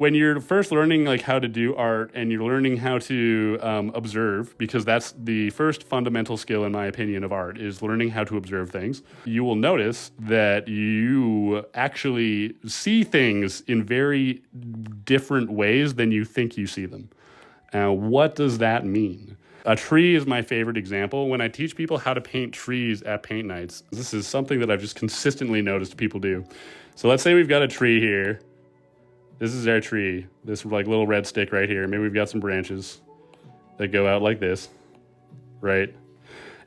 when you're first learning like how to do art and you're learning how to observe, because that's the first fundamental skill, in my opinion, of art, is learning how to observe things, you will notice that you actually see things in very different ways than you think you see them. Now, what does that mean? A tree is my favorite example. When I teach people how to paint trees at paint nights, this is something that I've just consistently noticed people do. So let's say we've got a tree here. This is our tree, this like little red stick right here. Maybe we've got some branches that go out like this, right?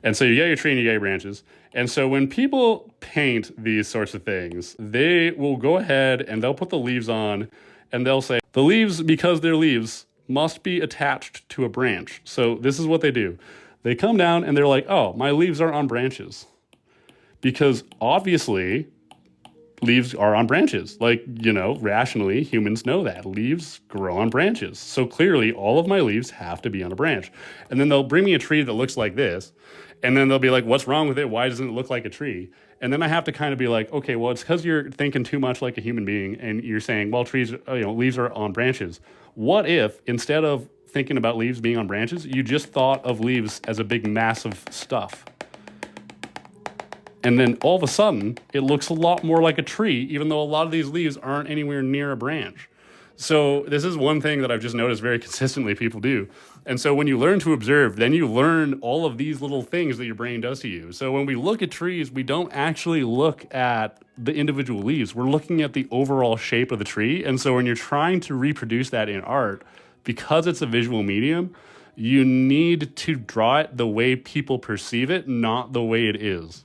And so you get your tree and you get your branches. And so when people paint these sorts of things, they will go ahead and they'll put the leaves on and they'll say, the leaves, because they're leaves, must be attached to a branch. So this is what they do. They come down and they're like, oh, my leaves are on branches. Because obviously, leaves are on branches. Like, you know, rationally, humans know that. Leaves grow on branches. So clearly, all of my leaves have to be on a branch. And then they'll bring me a tree that looks like this. And then they'll be like, what's wrong with it? Why doesn't it look like a tree? And then I have to kind of be like, okay, well, it's because you're thinking too much like a human being. And you're saying, well, leaves are on branches. What if, instead of thinking about leaves being on branches, you just thought of leaves as a big mass of stuff? And then all of a sudden, it looks a lot more like a tree, even though a lot of these leaves aren't anywhere near a branch. So this is one thing that I've just noticed very consistently people do. And so when you learn to observe, then you learn all of these little things that your brain does to you. So when we look at trees, we don't actually look at the individual leaves. We're looking at the overall shape of the tree. And so when you're trying to reproduce that in art, because it's a visual medium, you need to draw it the way people perceive it, not the way it is.